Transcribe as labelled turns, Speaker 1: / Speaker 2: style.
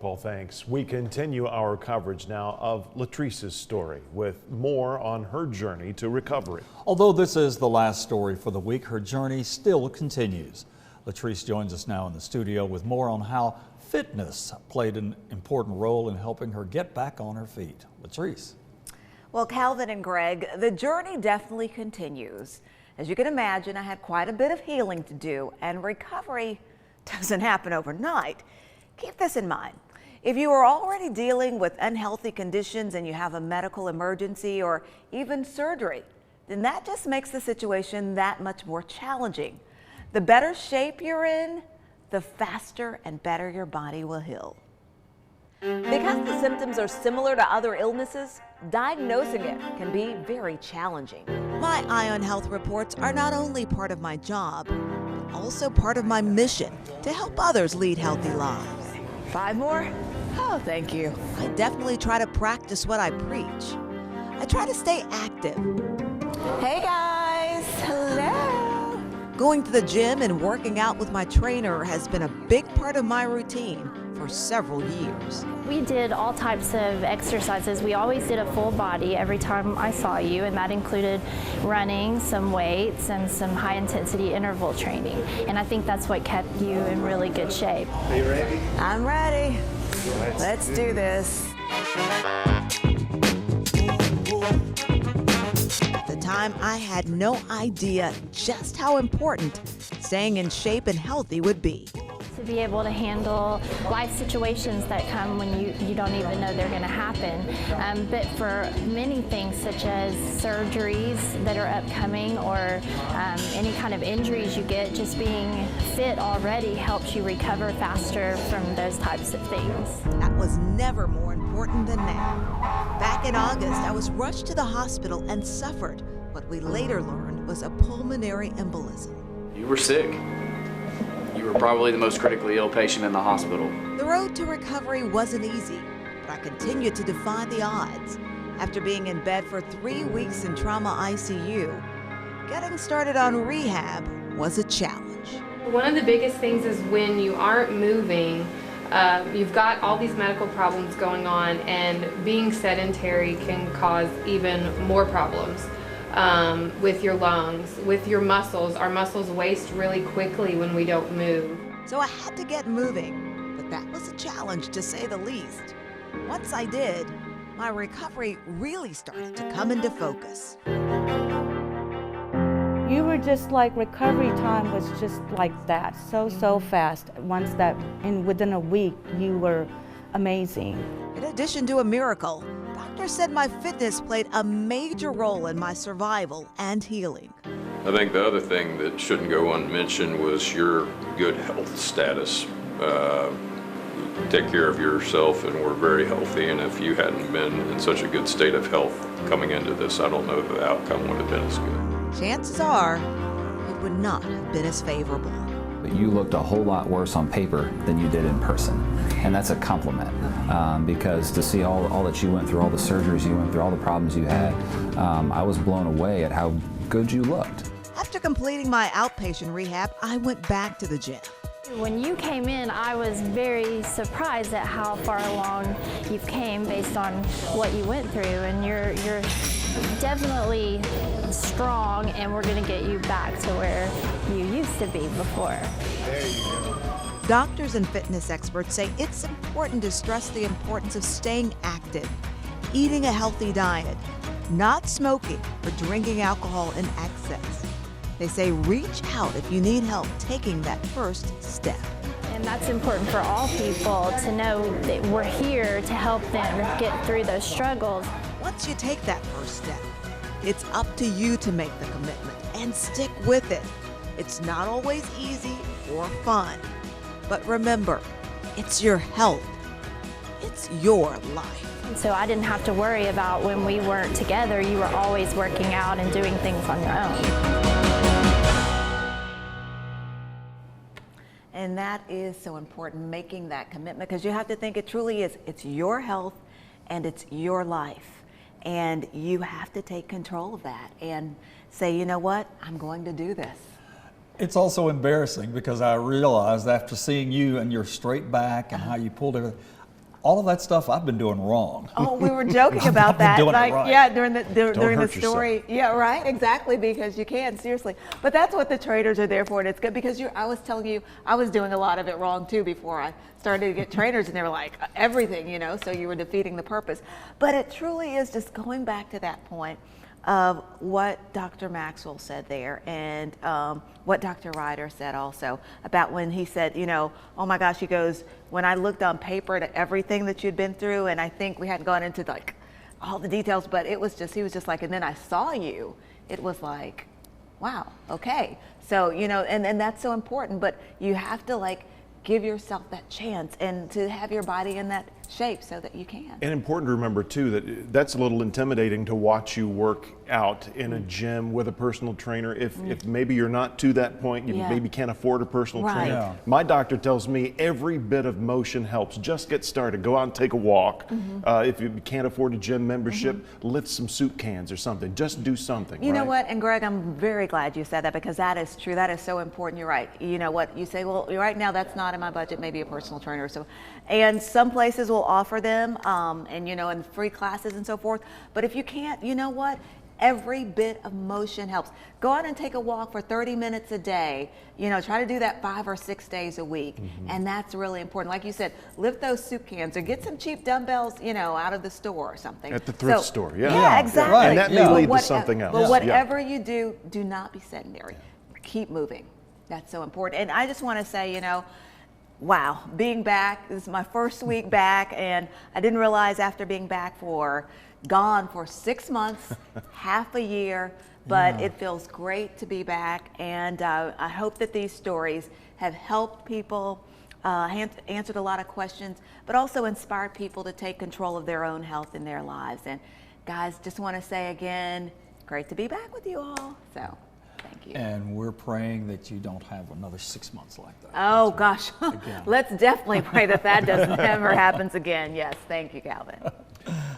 Speaker 1: Paul, thanks. We continue our coverage now of LaTrice's story with more on her journey to recovery.
Speaker 2: Although this is the last story for the week, her journey still continues. LaTrice joins us now in the studio with more on how fitness played an important role in helping her get back on her feet. LaTrice.
Speaker 3: Well, Calvin and Greg, the journey definitely continues. As you can imagine, I had quite a bit of healing to do, and recovery doesn't happen overnight. Keep this in mind. If you are already dealing with unhealthy conditions and you have a medical emergency or even surgery, then that just makes the situation that much more challenging. The better shape you're in, the faster and better your body will heal. Because the symptoms are similar to other illnesses, diagnosing it can be very challenging.
Speaker 4: My Eye on Health reports are not only part of my job, but also part of my mission to help others lead healthy lives.
Speaker 3: 5 more? Oh, thank you.
Speaker 4: I definitely try to practice what I preach. I try to stay active.
Speaker 3: Hey guys, hello.
Speaker 4: Going to the gym and working out with my trainer has been a big part of my routine for several years.
Speaker 5: We did all types of exercises. We always did a full body every time I saw you, and that included running, some weights, and some high intensity interval training. And I think that's what kept you in really good shape.
Speaker 1: Are you ready?
Speaker 3: I'm ready. Let's do this.
Speaker 4: At the time, I had no idea just how important staying in shape and healthy would be.
Speaker 5: To be able to handle life situations that come when you don't even know they're going to happen. But for many things such as surgeries that are upcoming or any kind of injuries you get, just being fit already helps you recover faster from those types of things.
Speaker 4: That was never more important than now. Back in August, I was rushed to the hospital and suffered what we later learned was a pulmonary embolism.
Speaker 6: You were sick. You were probably the most critically ill patient in the hospital.
Speaker 4: The road to recovery wasn't easy, but I continued to defy the odds. After being in bed for 3 weeks in trauma ICU, getting started on rehab was a challenge.
Speaker 7: One of the biggest things is when you aren't moving, you've got all these medical problems going on, and being sedentary can cause even more problems. With your lungs, with your muscles. Our muscles waste really quickly when we don't move.
Speaker 4: So I had to get moving, but that was a challenge to say the least. Once I did, my recovery really started to come into focus.
Speaker 8: You were just like, recovery time was just like that, so fast. Once that, within a week, you were amazing.
Speaker 4: In addition to a miracle, doctors said my fitness played a major role in my survival and healing.
Speaker 9: I think the other thing that shouldn't go unmentioned was your good health status. Take care of yourself, and we're very healthy, and if you hadn't been in such a good state of health coming into this, I don't know if the outcome would have been as good.
Speaker 4: Chances are, it would not have been as favorable.
Speaker 10: But you looked a whole lot worse on paper than you did in person, and that's a compliment, because to see all that you went through, all the surgeries you went through, all the problems you had, I was blown away at how good you looked.
Speaker 4: After completing my outpatient rehab, I went back to the gym.
Speaker 5: When you came in, I was very surprised at how far along you've came based on what you went through, and you're definitely strong, and we're going to get you back to where you used to be before.
Speaker 1: There you go.
Speaker 4: Doctors and fitness experts say it's important to stress the importance of staying active, eating a healthy diet, not smoking or drinking alcohol in excess. They say reach out if you need help taking that first step.
Speaker 5: And that's important for all people to know that we're here to help them get through those struggles.
Speaker 4: Once you take that first step, it's up to you to make the commitment and stick with it. It's not always easy or fun, but remember, it's your health. It's your life.
Speaker 5: And so I didn't have to worry about when we weren't together. You were always working out and doing things on your own.
Speaker 3: And that is so important, making that commitment, because you have to think it truly is, it's your health and it's your life. And you have to take control of that and say, you know what, I'm going to do this.
Speaker 2: It's also embarrassing because I realized after seeing you and your straight back and how you pulled everything, all of that stuff I've been doing wrong.
Speaker 3: Oh, we were joking about that.
Speaker 2: doing it
Speaker 3: Like,
Speaker 2: right.
Speaker 3: yeah, during the
Speaker 1: hurt
Speaker 3: story.
Speaker 1: yourself.
Speaker 3: Yeah, right, exactly, because you can, seriously. But that's what the trainers are there for, and it's good because I was telling you, I was doing a lot of it wrong too before I started to get trainers, and they were like, everything, you know, so you were defeating the purpose. But it truly is just going back to that point of what Dr. Maxwell said there, and what Dr. Ryder said also about when he said, you know, oh my gosh, he goes, when I looked on paper at everything that you'd been through, and I think we hadn't gone into like all the details, but it was just, he was just like, and then I saw you, it was like, wow, okay. So, you know, and that's so important, but you have to like give yourself that chance and to have your body in that shape so that you can.
Speaker 1: And important to remember too that that's a little intimidating to watch you work out in a gym with a personal trainer. If maybe you're not to that point, you maybe can't afford a personal
Speaker 3: Right.
Speaker 1: trainer.
Speaker 2: Yeah.
Speaker 1: My doctor tells me every bit of motion helps. Just get started. Go out and take a walk. If you can't afford a gym membership, lift some soup cans or something. Just do something.
Speaker 3: You know
Speaker 1: right?
Speaker 3: what, and Greg, I'm very glad you said that because that is true. That is so important. You're right. You know what, you say, well, right now that's not in my budget, maybe a personal trainer. So, and some places will offer them, and you know, and free classes and so forth. But if you can't, you know what? Every bit of motion helps. Go out and take a walk for 30 minutes a day. You know, try to do that 5 or 6 days a week. And that's really important. Like you said, lift those soup cans or get some cheap dumbbells, you know, out of the store or something.
Speaker 1: At the thrift store, yeah.
Speaker 3: Yeah, exactly.
Speaker 2: Right.
Speaker 1: And that may
Speaker 2: Yeah.
Speaker 1: lead to
Speaker 3: But
Speaker 1: something else.
Speaker 3: But
Speaker 1: Yeah.
Speaker 3: whatever you do, do not be sedentary. Keep moving. That's so important. And I just want to say, you know, wow, being back, this is my first week back, and I didn't realize after being back gone for 6 months, half a year, but it feels great to be back, and I hope that these stories have helped people, answered a lot of questions, but also inspired people to take control of their own health in their lives. And guys, just want to say again, great to be back with you all. So. Thank you.
Speaker 2: And we're praying that you don't have another 6 months like that.
Speaker 3: Oh gosh,
Speaker 2: Again.
Speaker 3: let's definitely pray that that doesn't ever happens again. Yes, thank you, Calvin.